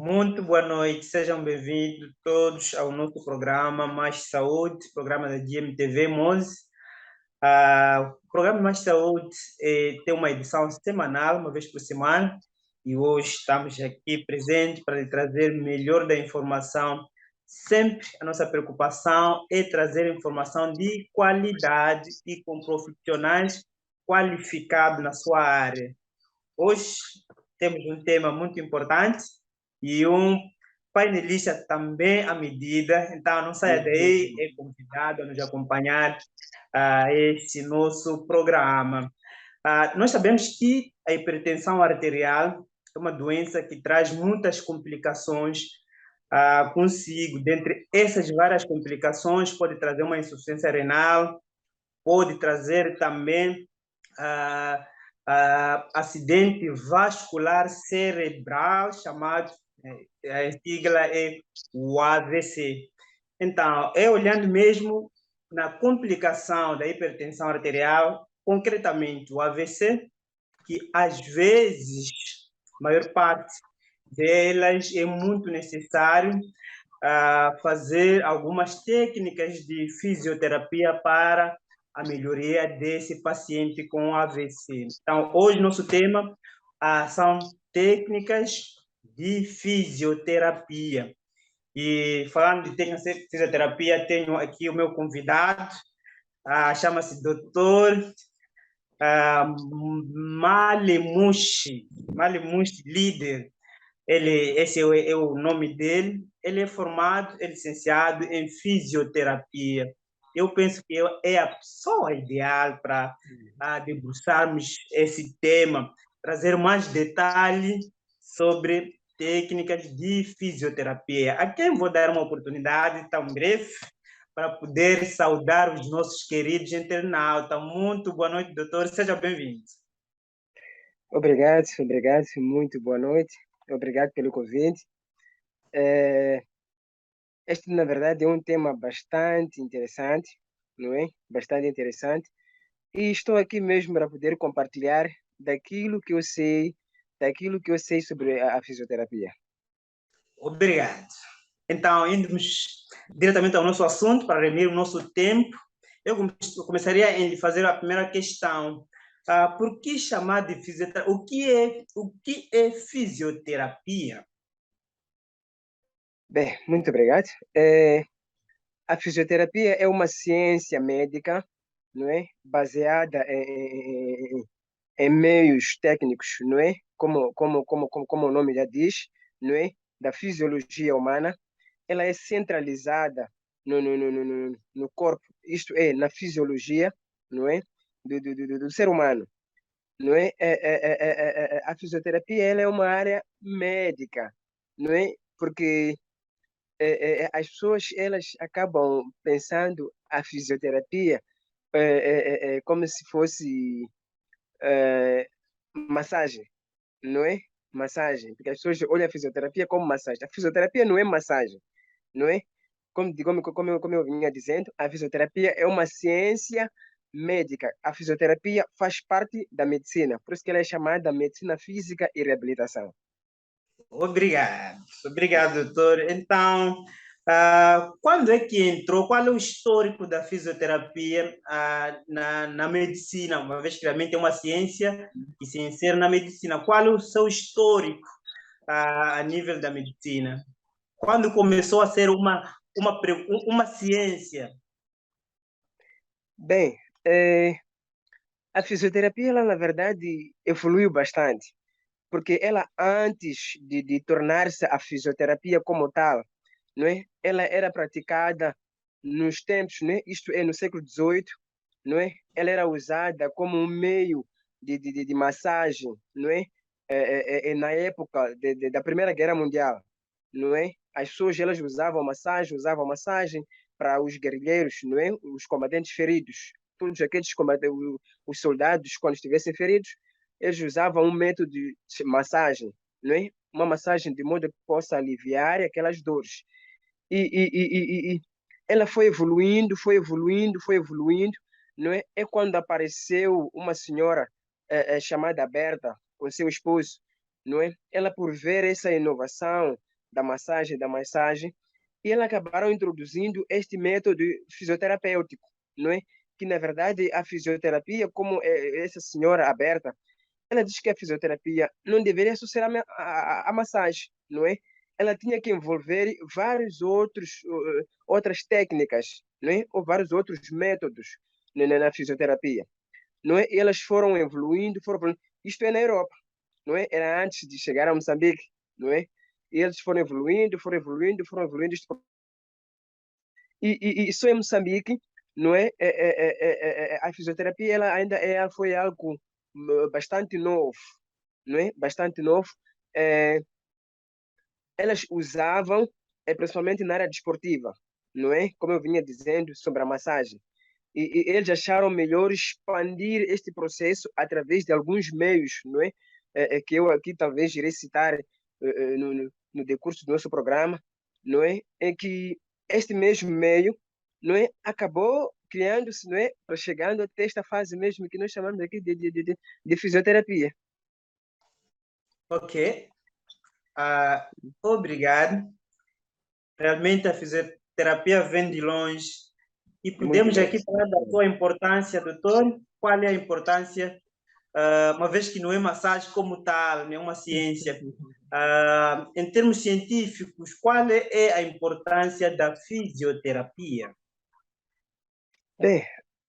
Muito boa noite, sejam bem-vindos todos ao nosso programa Mais Saúde, programa da GMTV Mose. O programa Mais Saúde tem uma edição semanal, uma vez por semana, e hoje estamos aqui presentes para lhe trazer melhor da informação. Sempre a nossa preocupação é trazer informação de qualidade e com profissionais qualificados na sua área. Hoje temos um tema muito importante e um painelista também à medida. Então, não saia daí, é convidado a nos acompanhar a este nosso programa. Nós sabemos que a hipertensão arterial é uma doença que traz muitas complicações consigo. Dentre essas várias complicações, pode trazer uma insuficiência renal, pode trazer também ah, acidente vascular cerebral, chamado, a sigla é o AVC. Então, é olhando mesmo na complicação da hipertensão arterial, concretamente o AVC, que às vezes, a maior parte delas, é muito necessário fazer algumas técnicas de fisioterapia para a melhoria desse paciente com AVC. Então, hoje nosso tema são técnicas de fisioterapia. E falando de técnicas de fisioterapia, tenho aqui o meu convidado, chama-se Dr. Malemushi, Malemushi Líder. Esse é o nome dele. Ele é formado, é licenciado em fisioterapia. Eu penso que é a pessoa ideal para debruçarmos esse tema, trazer mais detalhes sobre técnicas de fisioterapia. A quem vou dar uma oportunidade tão breve para poder saudar os nossos queridos internautas. Muito boa noite, doutor. Seja bem-vindo. Obrigado, muito boa noite. Obrigado pelo convite. Este, na verdade, é um tema bastante interessante, não é? Bastante interessante. E estou aqui mesmo para poder compartilhar daquilo que eu sei sobre a fisioterapia. Obrigado. Então, indo-nos diretamente ao nosso assunto, para remir o nosso tempo, eu começaria em fazer a primeira questão. Por que chamar de fisioterapia? O que é fisioterapia? Bem, muito obrigado. A fisioterapia é uma ciência médica, não é? Baseada em meios técnicos, não é? Como o nome já diz, não é? Da fisiologia humana. Ela é centralizada no corpo, isto é, na fisiologia, não é? Do ser humano, não é? A fisioterapia ela é uma área médica, não é? Porque as pessoas elas acabam pensando a fisioterapia como se fosse massagem, não é? Massagem, porque as pessoas olham a fisioterapia como massagem. A fisioterapia não é massagem, não é? Como eu vinha dizendo, a fisioterapia é uma ciência médica. A fisioterapia faz parte da medicina, por isso que ela é chamada medicina física e reabilitação. Obrigado. Obrigado, doutor. Então, quando é que entrou? Qual é o histórico da fisioterapia na medicina? Uma vez que realmente é uma ciência e se insere na medicina. Qual é o seu histórico a nível da medicina? Quando começou a ser uma ciência? Bem, a fisioterapia, ela, na verdade, evoluiu bastante, porque ela, antes de tornar-se a fisioterapia como tal, não é? Ela era praticada nos tempos, não é? Isto é, no século XVIII, não é? Ela era usada como um meio de massagem, não é? Na época da Primeira Guerra Mundial, não é? As pessoas elas usavam massagem para os guerrilheiros, não é? Os combatentes feridos, todos aqueles os soldados quando estivessem feridos, eles usavam um método de massagem, não é? Uma massagem de modo que possa aliviar aquelas dores. E ela foi evoluindo, não é? É quando apareceu uma senhora chamada Berta, com seu esposo, não é? Ela, por ver essa inovação, da massagem, e eles acabaram introduzindo este método fisioterapêutico, não é? Que, na verdade, a fisioterapia, como essa senhora aberta, ela diz que a fisioterapia não deveria só ser a massagem, não é? Ela tinha que envolver vários outras técnicas, não é? Ou vários outros métodos na fisioterapia, não é? E elas foram evoluindo, isto é na Europa, não é? Era antes de chegar a Moçambique, não é? E eles foram evoluindo, foram evoluindo, foram evoluindo. E só em Moçambique, não é? A fisioterapia ela ainda foi algo bastante novo, não é? Bastante novo. É, elas usavam, principalmente na área desportiva, não é? Como eu vinha dizendo sobre a massagem. E eles acharam melhor expandir este processo através de alguns meios, não é? Que eu aqui talvez irei citar no decurso do nosso programa, não é? É que este mesmo meio, não é? Acabou criando-se, não é? Para chegando até esta fase mesmo que nós chamamos aqui de fisioterapia. Ok, obrigado. Realmente a fisioterapia vem de longe. E Muito podemos aqui longe. falar da sua importância, doutor. Qual é a importância, uma vez que não é massagem como tal, não é uma ciência. Em termos científicos, qual é a importância da fisioterapia? Bem,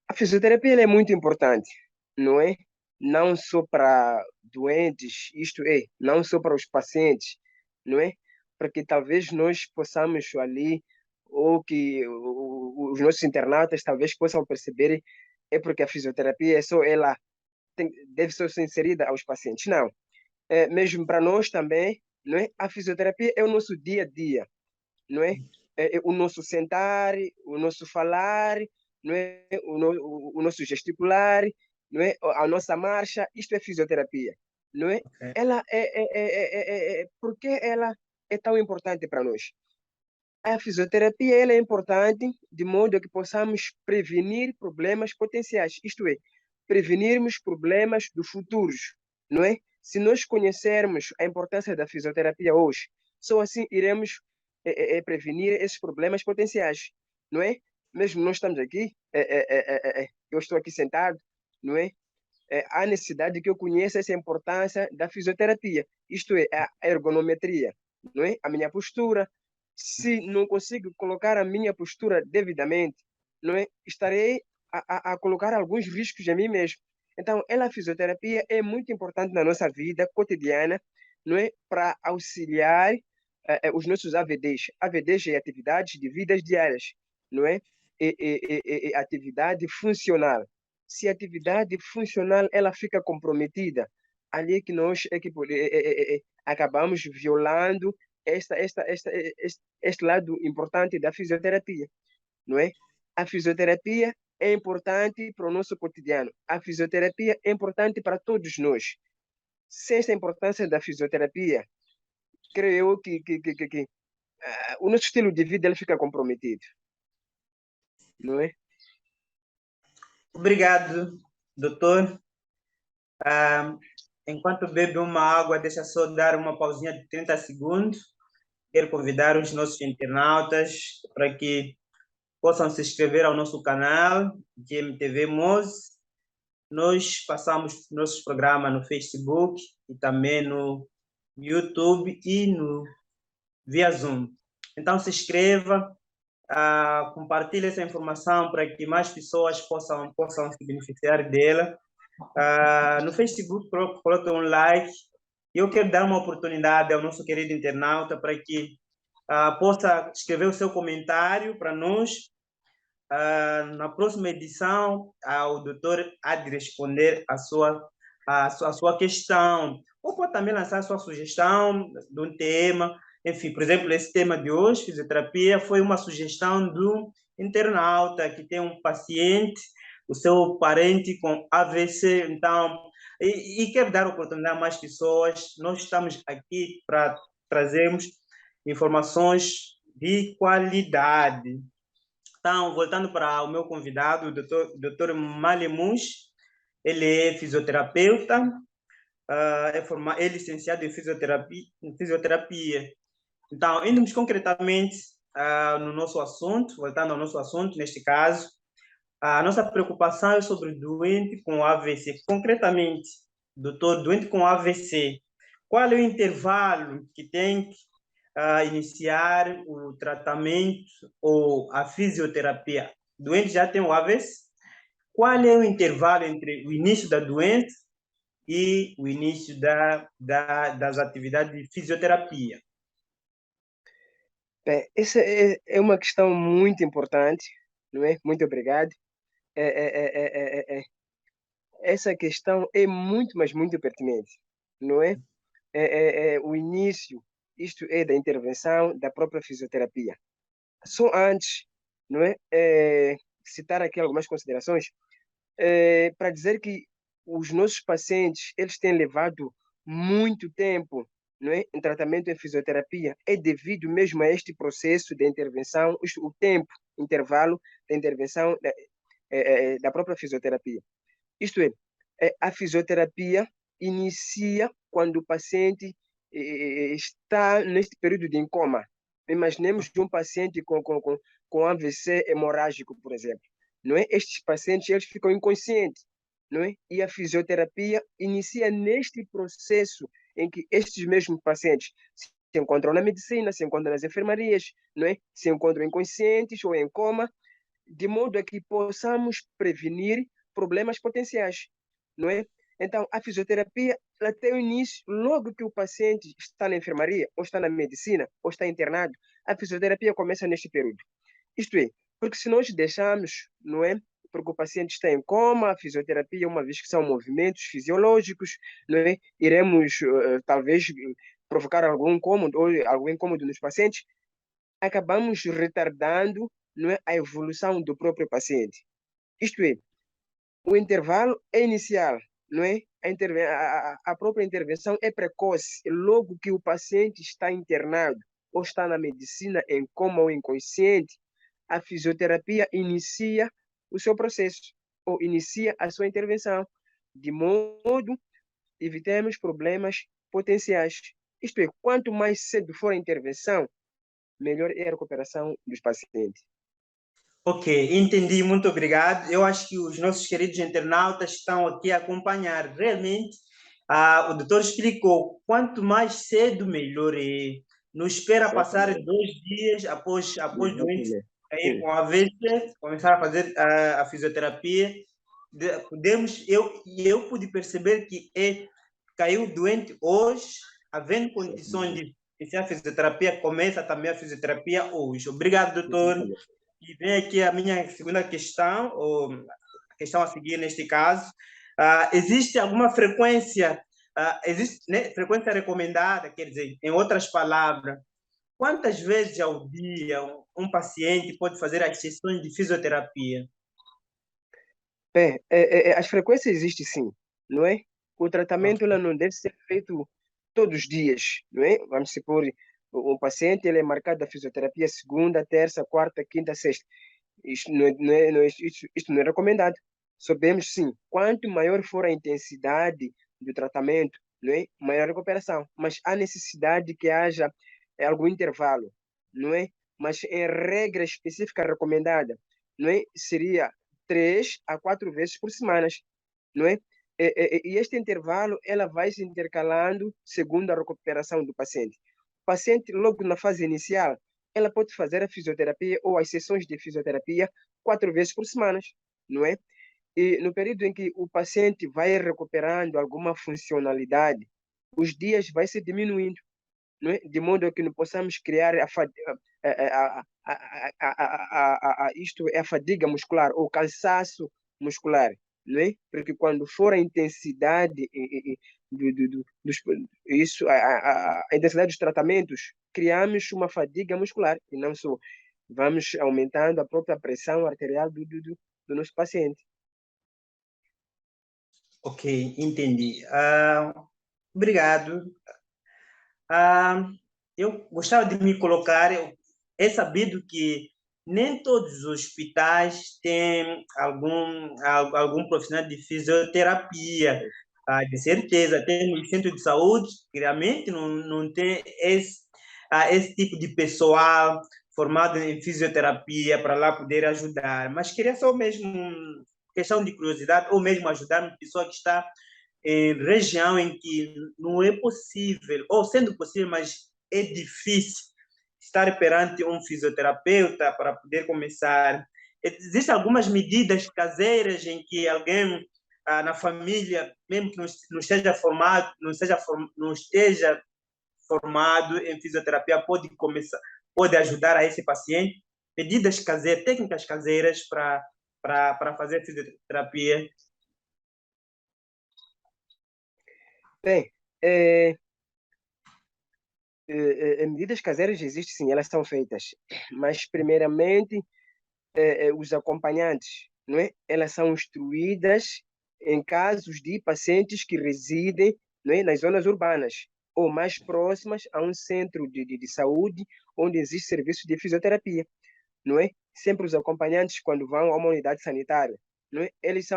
a fisioterapia ela é muito importante, não é? Não só para doentes, isto é, não só para os pacientes, não é? Para que talvez nós possamos ali, ou que os nossos internautas talvez possam perceber, é porque a fisioterapia é só ela deve ser só inserida aos pacientes. Não, mesmo para nós também, não é? A fisioterapia é o nosso dia a dia, não é? É o nosso sentar, o nosso falar, não é? O nosso gesticular, não é? A nossa marcha, isto é fisioterapia, não é? Okay. Ela por que ela é tão importante para nós? A fisioterapia ela é importante de modo que possamos prevenir problemas potenciais, isto é, prevenirmos problemas do futuros, não é? Se nós conhecermos a importância da fisioterapia hoje, só assim iremos prevenir esses problemas potenciais, não é? Mesmo nós estamos aqui, eu estou aqui sentado, não é? Há necessidade de que eu conheça essa importância da fisioterapia, isto é, a ergonometria, não é? A minha postura. Se não consigo colocar a minha postura devidamente, não é? Estarei a colocar alguns riscos em mim mesmo. Então, a fisioterapia é muito importante na nossa vida cotidiana, não é? Para auxiliar os nossos AVDs. AVDs é atividades de vidas diárias, não é? Atividade funcional. Se a atividade funcional ela fica comprometida, ali é que nós acabamos violando este lado importante da fisioterapia, não é? A fisioterapia é importante para o nosso cotidiano. A fisioterapia é importante para todos nós. Sem esta importância da fisioterapia, creio eu que o nosso estilo de vida ele fica comprometido, não é? Obrigado, doutor. Enquanto bebe uma água, deixa só dar uma pausinha de 30 segundos. Quero convidar os nossos internautas para que possam se inscrever ao nosso canal de MTV Mose. Nós passamos nossos programas no Facebook e também no YouTube e no via Zoom. Então se inscreva, compartilhe essa informação para que mais pessoas possam se beneficiar dela. No Facebook, coloque um like. Eu quero dar uma oportunidade ao nosso querido internauta para que possa escrever o seu comentário para nós. Na próxima edição, o doutor há de responder a sua questão. Ou pode também lançar a sua sugestão de um tema. Enfim, por exemplo, esse tema de hoje, fisioterapia, foi uma sugestão do internauta que tem um paciente, o seu parente com AVC. Então, e quer dar oportunidade a mais pessoas. Nós estamos aqui para trazermos informações de qualidade. Então, voltando para o meu convidado, o doutor Malemus, ele é fisioterapeuta, é licenciado em fisioterapia. Então, indo concretamente no nosso assunto, voltando ao nosso assunto, neste caso, a nossa preocupação é sobre o doente com AVC. Concretamente, doutor, doente com AVC, qual é o intervalo que tem que iniciar o tratamento ou a fisioterapia? O doente já tem o AVC? Qual é o intervalo entre o início da doença e o início das atividades de fisioterapia? Bem, essa é uma questão muito importante, não é? Muito obrigado. É, é, é, é, é, é. Essa questão é muito, mas muito pertinente, não é? O início, isto é, da intervenção da própria fisioterapia. Só antes, não é? Citar aqui algumas considerações, para dizer que os nossos pacientes, eles têm levado muito tempo, não é, em tratamento em fisioterapia, é devido mesmo a este processo de intervenção, o tempo, intervalo da intervenção da própria fisioterapia. Isto é, a fisioterapia inicia quando o paciente está neste período de coma. Imaginemos um paciente com AVC hemorrágico, por exemplo. Não é? Estes pacientes eles ficam inconscientes, não é? E a fisioterapia inicia neste processo em que estes mesmos pacientes se encontram na medicina, se encontram nas enfermarias, não é? Se encontram inconscientes ou em coma, de modo a que possamos prevenir problemas potenciais, não é? Então, a fisioterapia ela tem o início logo que o paciente está na enfermaria, ou está na medicina, ou está internado, a fisioterapia começa neste período. Isto é, porque se nós deixarmos, não é? Porque o paciente está em coma, a fisioterapia, uma vez que são movimentos fisiológicos, não é? Iremos, talvez, provocar algum incômodo nos pacientes, acabamos retardando, não é, a evolução do próprio paciente. Isto é, o intervalo é inicial, não é? A própria intervenção é precoce, logo que o paciente está internado ou está na medicina em coma ou inconsciente, a fisioterapia inicia o seu processo ou inicia a sua intervenção, de modo a evitemos problemas potenciais. Isto é, quanto mais cedo for a intervenção, melhor é a recuperação dos pacientes. Ok, entendi, muito obrigado. Eu acho que os nossos queridos internautas estão aqui a acompanhar. Realmente, o doutor explicou, quanto mais cedo, melhor é. Não espera passar Exatamente. 2 dias após o doente Exatamente. cair Sim. com AVC, começar a fazer a fisioterapia. Eu pude perceber que caiu doente hoje, havendo condições Exatamente. de iniciar a fisioterapia, começa também a fisioterapia hoje. Obrigado, doutor. Exatamente. E vem aqui a minha segunda questão, ou a questão a seguir neste caso. Existe alguma frequência, existe, né, frequência recomendada, quer dizer, em outras palavras, quantas vezes ao dia um paciente pode fazer as sessões de fisioterapia? As frequências existem sim, não é? O tratamento ela não deve ser feito todos os dias, não é? Vamos supor, o paciente ele é marcado da fisioterapia segunda, terça, quarta, quinta, sexta. Isto não é recomendado. Sabemos sim, quanto maior for a intensidade do tratamento, não é? Maior a recuperação. Mas há necessidade que haja algum intervalo, não é? Mas em regra específica recomendada, não é? Seria 3 a 4 vezes por semana, não é? E este intervalo ela vai se intercalando segundo a recuperação do paciente. O paciente, logo na fase inicial, ela pode fazer a fisioterapia ou as sessões de fisioterapia 4 vezes por semana, não é? E no período em que o paciente vai recuperando alguma funcionalidade, os dias vai se diminuindo, não é? De modo a que não possamos criar isto é a fadiga muscular ou cansaço muscular, não é? Porque quando for a intensidade isso, a intensidade dos tratamentos, criamos uma fadiga muscular e não só vamos aumentando a própria pressão arterial do nosso paciente. Ok, entendi. Obrigado. Eu gostava de me colocar, é sabido que nem todos os hospitais têm algum profissional de fisioterapia, de certeza. Tem no centro de saúde, que realmente não tem esse tipo de pessoal formado em fisioterapia para lá poder ajudar. Mas queria só mesmo, questão de curiosidade, ou mesmo ajudar uma pessoa que está em região em que não é possível, ou sendo possível, mas é difícil estar perante um fisioterapeuta para poder começar. Existem algumas medidas caseiras em que alguém na família, mesmo que não esteja formado, não esteja formado em fisioterapia, pode começar, pode ajudar a esse paciente. Medidas caseiras, técnicas caseiras para fazer fisioterapia. Bem, medidas caseiras existem sim, elas são feitas, mas primeiramente os acompanhantes, não é? Elas são instruídas em casos de pacientes que residem, não é, nas zonas urbanas ou mais próximas a um centro de saúde onde existe serviço de fisioterapia, não é? Sempre os acompanhantes, quando vão a uma unidade sanitária, não é? Eles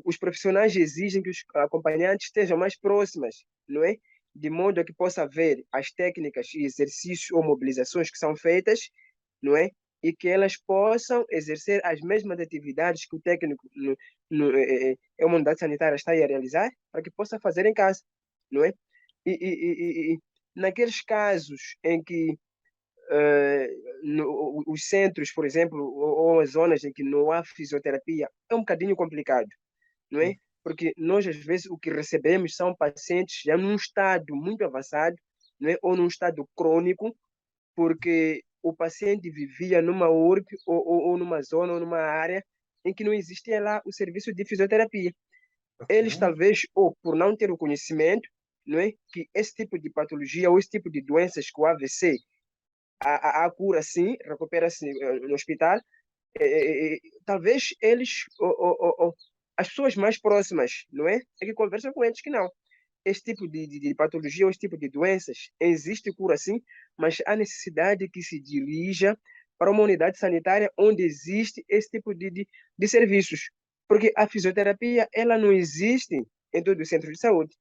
os profissionais exigem que os acompanhantes estejam mais próximas, não é? De modo a que possa ver as técnicas e exercícios ou mobilizações que são feitas, não é? E que elas possam exercer as mesmas atividades que o técnico em uma unidade sanitária está a realizar, para que possa fazer em casa, não é? E naqueles casos em que os centros, por exemplo, ou as zonas em que não há fisioterapia, é um bocadinho complicado, não é? Porque nós, às vezes, o que recebemos são pacientes já num estado muito avançado, não é? Ou num estado crônico, porque o paciente vivia numa URB ou numa zona ou numa área em que não existia lá o serviço de fisioterapia. Eles, talvez, ou por não ter o conhecimento, não é? Que esse tipo de patologia ou esse tipo de doenças, que o AVC, a cura sim, recupera-se no hospital, talvez eles, as pessoas mais próximas, não é? É que conversam com eles que não. Esse tipo de patologia ou esse tipo de doenças, existe cura sim, mas há necessidade que se dirija para uma unidade sanitária onde existe esse tipo de serviços. Porque a fisioterapia, ela não existe em todo o centro de saúde,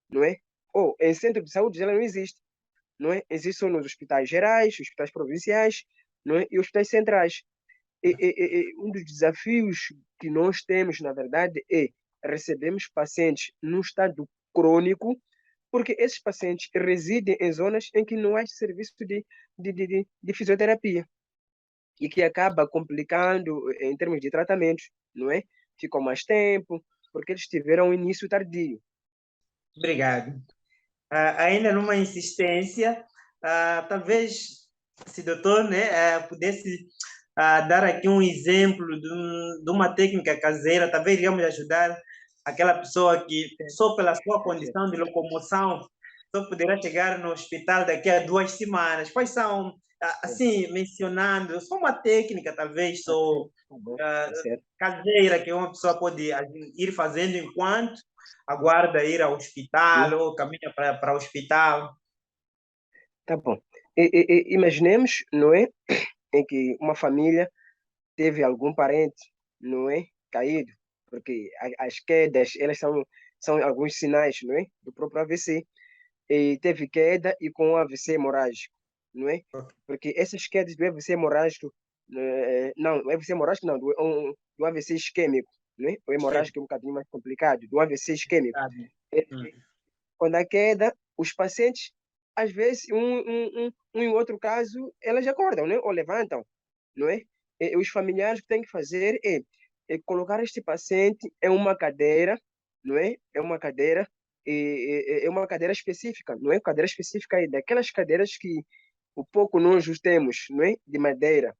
não é? Ou em centro de saúde ela não existe, não é? Existe só nos hospitais gerais, hospitais provinciais, não é? E hospitais centrais. Um dos desafios que nós temos, na verdade, é recebemos pacientes num estado crônico, porque esses pacientes residem em zonas em que não há serviço de fisioterapia e que acaba complicando em termos de tratamentos, não é? Ficam mais tempo, porque eles tiveram um início tardio. Obrigado. Ainda numa insistência, talvez se o doutor, né, pudesse dar aqui um exemplo de uma técnica caseira, talvez iríamos ajudar aquela pessoa que, só pela sua condição de locomoção, só poderá chegar no hospital daqui a 2 semanas. Quais são, assim, mencionando, só uma técnica, talvez, só caseira, que uma pessoa pode ir fazendo enquanto aguarda ir ao hospital ou caminha para o hospital. Tá bom. Imaginemos, não é, em que uma família teve algum parente, não é, caído, porque as quedas, elas são alguns sinais, não é, do próprio AVC. E teve queda e com AVC hemorrágico, não é? Porque essas quedas do AVC hemorrágico, não, o AVC hemorrágico não, do AVC isquêmico, não é? O hemorrágico é um bocadinho mais complicado, do AVC isquêmico. Quando há queda, os pacientes, às vezes, em outro caso, elas acordam, né? Ou levantam, não é? E os familiares que têm que fazer é colocar este paciente em uma cadeira, não é? É uma cadeira, é uma cadeira específica, não é? Cadeira específica é daquelas cadeiras que o pouco nós os temos, não é? De madeira,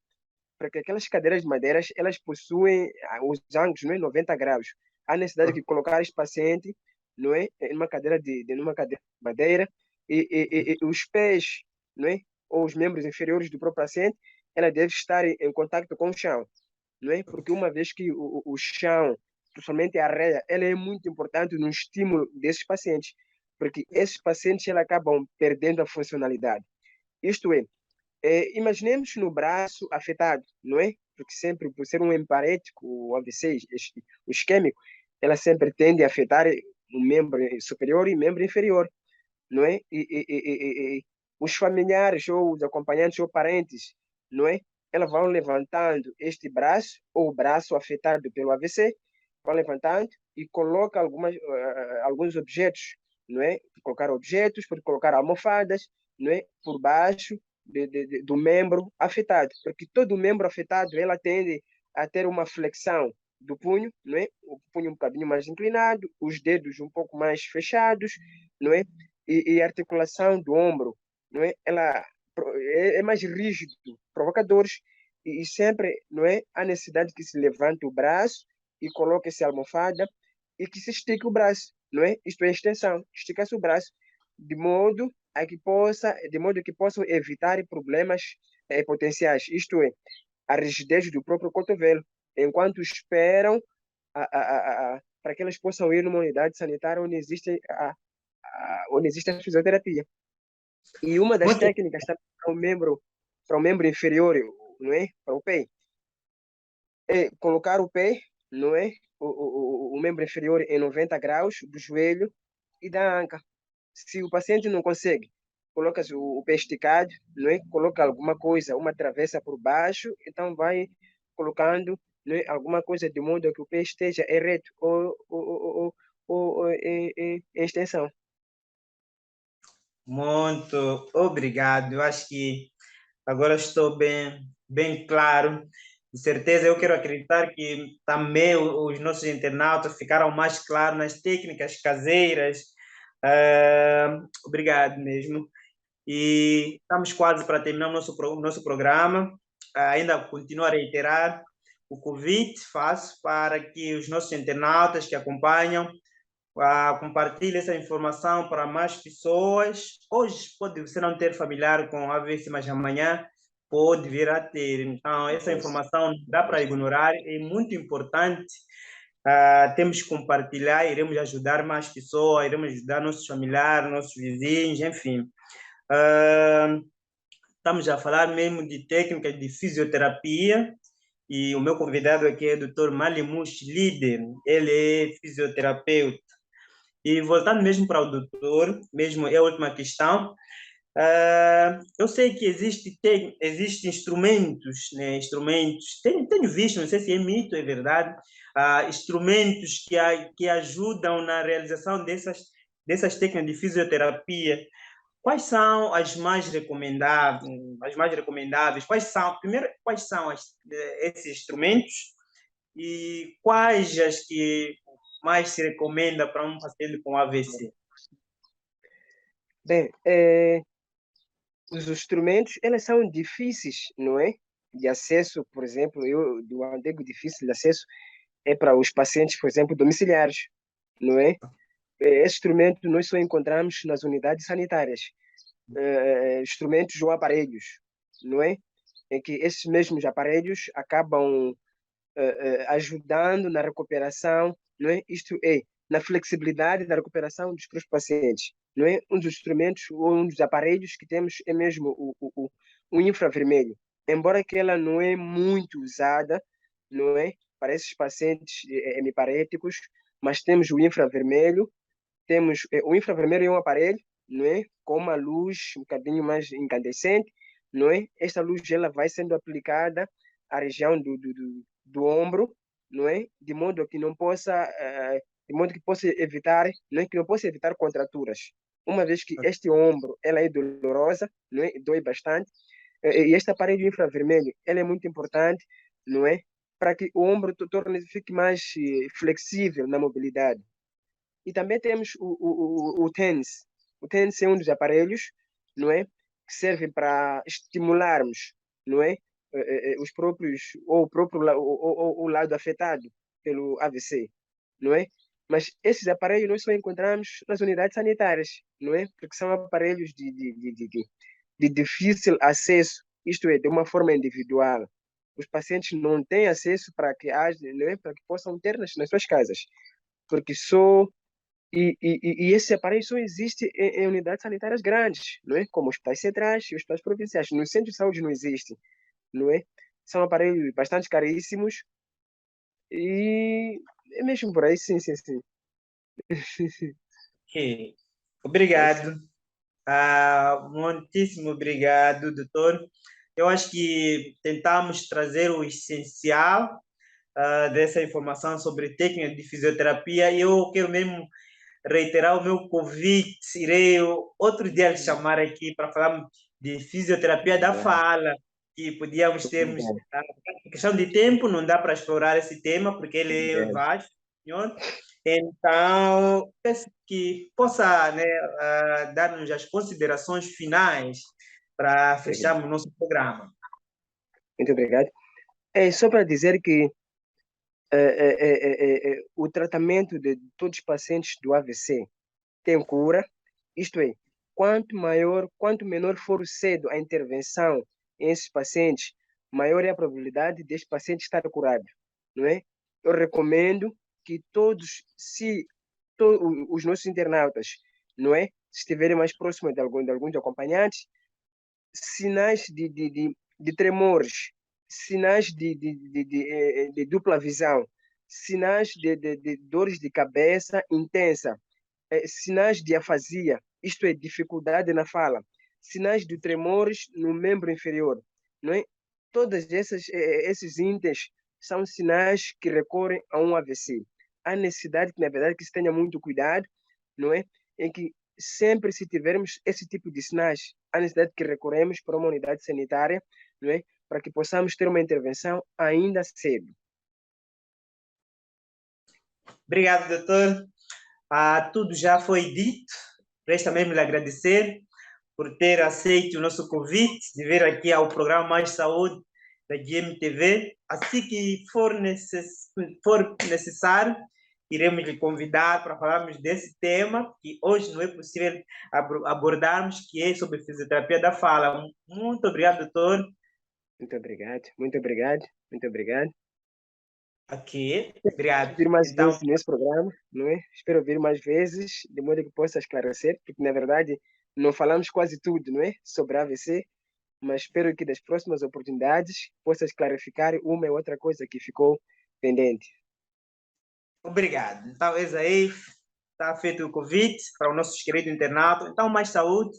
porque aquelas cadeiras de madeira, elas possuem os ângulos, não é? 90 graus. Há necessidade de colocar este paciente, não é? Numa cadeira numa cadeira de madeira e os pés, não é? Ou os membros inferiores do próprio paciente, ela deve estar em contato com o chão, não é? Porque uma vez que o chão, principalmente a areia, ela é muito importante no estímulo desses pacientes, porque esses pacientes elas acabam perdendo a funcionalidade. Isto é, imaginemos no braço afetado, não é? Porque sempre, por ser um emparético, o AVC, o isquêmico, ela sempre tende a afetar o membro superior e membro inferior, não é? os familiares ou os acompanhantes ou parentes, não é? Elas vão levantando este braço ou o braço afetado pelo AVC, vão levantando e coloca alguns objetos, não é? Colocar objetos, pode colocar almofadas, não é? Por baixo do membro afetado, porque todo membro afetado ela tende a ter uma flexão do punho, não é? O punho um bocadinho mais inclinado, os dedos um pouco mais fechados, não é? E a articulação do ombro, não é? Ela é mais rígido, provocadores e sempre, não é? Há necessidade que se levante o braço e coloque essa almofada e que se estique o braço, não é? Isto é extensão, estica-se o braço de modo que possam evitar problemas potenciais, isto é, a rigidez do próprio cotovelo, enquanto esperam para que elas possam ir numa unidade sanitária onde existe a fisioterapia. E uma das Muito, técnicas também para o membro inferior, não é? Para o pé, é colocar o pé, não é? O membro inferior em 90 graus do joelho e da anca. Se o paciente não consegue, coloca o pé esticado, não é? Coloca alguma coisa, uma travessa por baixo, então vai colocando, não é? Alguma coisa de modo que o pé esteja ereto ou em extensão. muito obrigado. Eu acho que agora estou bem claro. De certeza, eu quero acreditar que também os nossos internautas ficaram mais claros nas técnicas caseiras. Obrigado mesmo. E estamos quase para terminar o nosso programa. Ainda continuo a reiterar o convite, faço para que os nossos internautas que acompanham compartilhem essa informação para mais pessoas. Hoje pode você não ter familiar com AVC, mas amanhã pode vir a ter. Então, essa informação não dá para ignorar, é muito importante. Temos que compartilhar, iremos ajudar mais pessoas, iremos ajudar nossos familiares, nossos vizinhos, enfim. Ah, Estamos a falar mesmo de técnicas de fisioterapia e o meu convidado aqui é o Dr. Malimush Líder, ele é fisioterapeuta. E voltando mesmo para o doutor, mesmo é a última questão, eu sei que existe instrumentos, né? Instrumentos, tenho visto, não sei se é mito, é verdade, instrumentos que ajudam na realização dessas técnicas de fisioterapia. Quais são as mais recomendáveis? As mais recomendáveis? Primeiro, quais são esses instrumentos e quais as que mais se recomenda para um paciente com AVC? Bem, os instrumentos, eles são difíceis, não é? De acesso, por exemplo, do digo difícil de acesso é para os pacientes, por exemplo, domiciliares, não é? Esse instrumento nós só encontramos nas unidades sanitárias, instrumentos ou aparelhos, não é? Em que esses mesmos aparelhos acabam ajudando na recuperação, não é? Isto é, na flexibilidade da recuperação dos próprios pacientes, não é? Um dos instrumentos ou um dos aparelhos que temos é mesmo o infravermelho, embora que ela não é muito usada, não é? Para esses pacientes hemiparéticos, mas temos o infravermelho, o infravermelho é um aparelho, não é? Com uma luz um bocadinho mais incandescente, não é? Esta luz ela vai sendo aplicada à região do ombro, não é? De modo que possa evitar, não é? Que não possa evitar contraturas. Uma vez que este ombro ela é dolorosa, não é? Dói bastante, e este aparelho infravermelho ele é muito importante, não é? Para que o ombro fique mais flexível na mobilidade. E também temos o TENS. O TENS é um dos aparelhos, não é? Que servem para estimularmos, não é? Os próprios, ou o próprio o lado afetado pelo AVC, não é? Mas esses aparelhos nós só encontramos nas unidades sanitárias, não é? Porque são aparelhos de difícil acesso, isto é, de uma forma individual. Os pacientes não têm acesso para que não é? Para que possam ter nas suas casas, porque só e esse aparelho só existe em unidades sanitárias grandes, não é? Como hospitais centrais e hospitais provinciais. No centro de saúde não existe, não é? São aparelhos bastante caríssimos e é mesmo por aí, sim, sim, sim. Ok. É isso. Obrigado. Muitíssimo obrigado, doutor. Eu acho que tentamos trazer o essencial dessa informação sobre técnica de fisioterapia e eu quero mesmo reiterar o meu convite. Irei outro dia lhe chamar aqui para falar de fisioterapia da Obrigado. fala, que podíamos termos. Obrigado. Questão de tempo, não dá para explorar esse tema, porque ele é Obrigado. vasto, senhor. Então, peço que possa, né, dar-nos as considerações finais para Obrigado. fecharmos o nosso programa. Muito obrigado. É só para dizer que o tratamento de todos os pacientes do AVC tem cura, isto é, quanto menor for cedo a intervenção em esses pacientes, maior é a probabilidade deste paciente estar curado, não é? Eu recomendo que os nossos internautas, não é? Se estiverem mais próximos de alguns acompanhantes, sinais de tremores, sinais de dupla visão, sinais de dores de cabeça intensa, sinais de afasia, isto é, dificuldade na fala, sinais de tremores no membro inferior, não é? Todos esses índices são sinais que recorrem a um AVC. Há necessidade, na verdade, que se tenha muito cuidado, não é? Em que sempre se tivermos esse tipo de sinais, há necessidade que recorremos para uma unidade sanitária, não é? Para que possamos ter uma intervenção ainda cedo. Obrigado, doutor. Tudo já foi dito. Resta mesmo lhe agradecer por ter aceito o nosso convite de vir aqui ao programa Mais Saúde da GMTV. Assim que for necessário, iremos lhe convidar para falarmos desse tema que hoje não é possível abordarmos, que é sobre fisioterapia da fala. Muito obrigado, doutor. Muito obrigado, muito obrigado, muito obrigado. Aqui, obrigado. Vir mais Então, vezes nesse programa, não é? Espero vir mais vezes, de modo que possa esclarecer, porque na verdade não falamos quase tudo, não é? Sobre a AVC, mas espero que das próximas oportunidades possas clarificar uma e outra coisa que ficou pendente. obrigado. Então, esse aí está feito o convite para o nosso querido internato. Então, Mais Saúde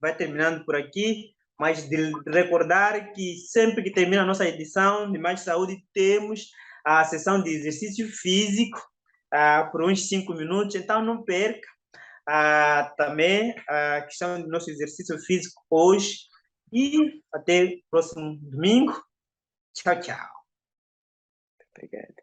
vai terminando por aqui, mas de recordar que sempre que termina a nossa edição de Mais Saúde, temos a sessão de exercício físico por uns 5 minutos. Então, não perca também a questão do nosso exercício físico hoje. E até o próximo domingo. Tchau, tchau. Obrigado.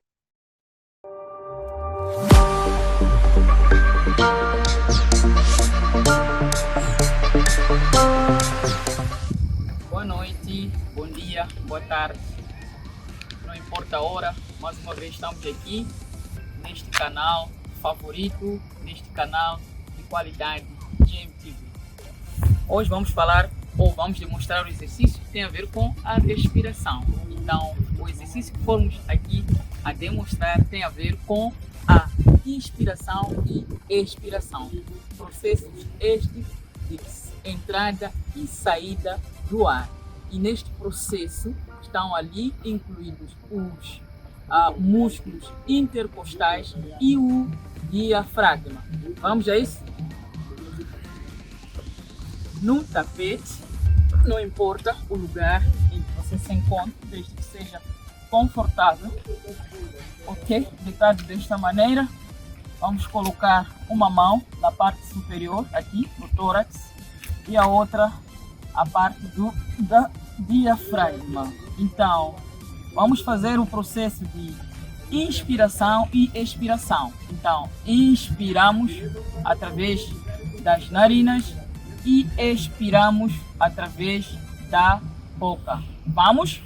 Boa noite, bom dia, boa tarde. Não importa a hora, mais uma vez estamos aqui neste canal favorito, neste canal de qualidade GMTV. Hoje vamos falar ou vamos demonstrar o exercício que tem a ver com a respiração. Então, o exercício que formos aqui a demonstrar tem a ver com a inspiração e expiração. Processos estes de entrada e saída do ar. E neste processo estão ali incluídos os músculos intercostais e o diafragma. Vamos a isso? No tapete, não importa o lugar em que você se encontra, desde que seja confortável, ok? Deitado desta maneira, vamos colocar uma mão na parte superior, aqui no tórax, e a outra a parte da diafragma. Então, vamos fazer o processo de inspiração e expiração. Então, inspiramos através das narinas e expiramos através da boca. Vamos?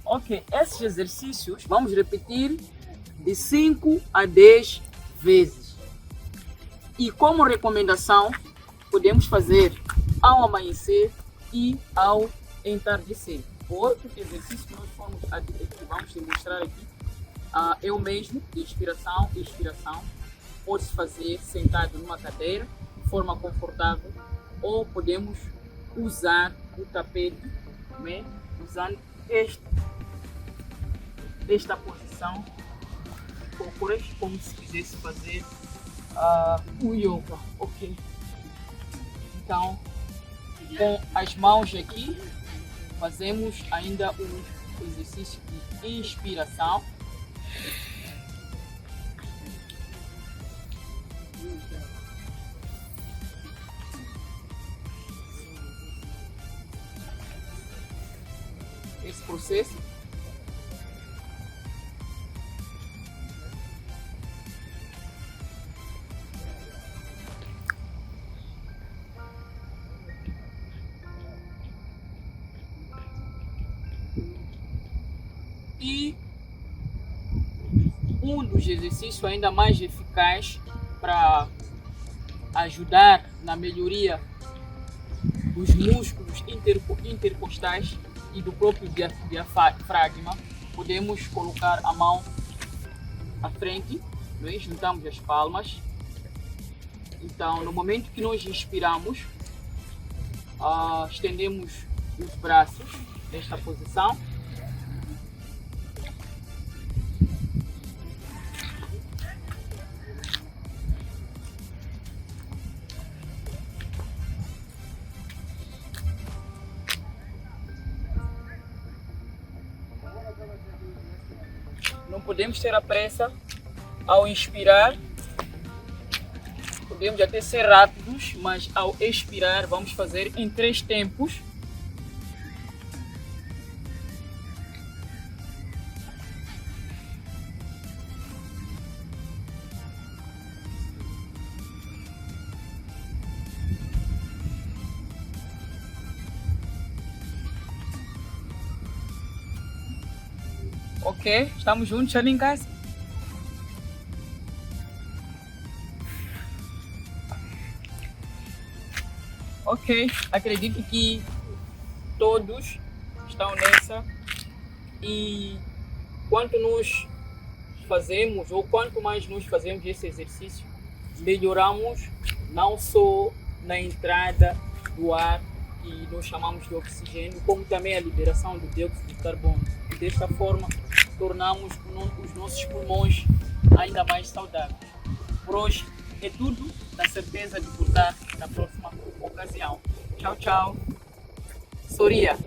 Ok, esses exercícios vamos repetir de 5 a 10 vezes. E como recomendação, podemos fazer ao amanhecer e ao entardecer. Outro exercício que nós vamos demonstrar aqui é o mesmo, de inspiração e expiração. Pode-se fazer sentado numa cadeira, de forma confortável, ou podemos usar o tapete, né? Usando esta posição, como se quisesse fazer o yoga, ok? Então, com as mãos aqui, fazemos ainda um exercício de inspiração. Esse processo. E um dos exercícios ainda mais eficaz para ajudar na melhoria dos músculos intercostais e do próprio diafragma, podemos colocar a mão à frente, né? Juntamos as palmas. Então, no momento que nós inspiramos, estendemos os braços nesta posição. Não podemos ter a pressa ao inspirar, podemos até ser rápidos, mas ao expirar vamos fazer em 3 tempos. Ok, estamos juntos ali em casa? Ok, acredito que todos estão nessa, e quanto nós fazemos, ou quanto mais nós fazemos esse exercício, melhoramos não só na entrada do ar, que nós chamamos de oxigênio, como também a liberação do dióxido de carbono. E desta forma, tornamos os nossos pulmões ainda mais saudáveis. Por hoje é tudo, na certeza de voltar na próxima ocasião. Tchau, tchau. Soria.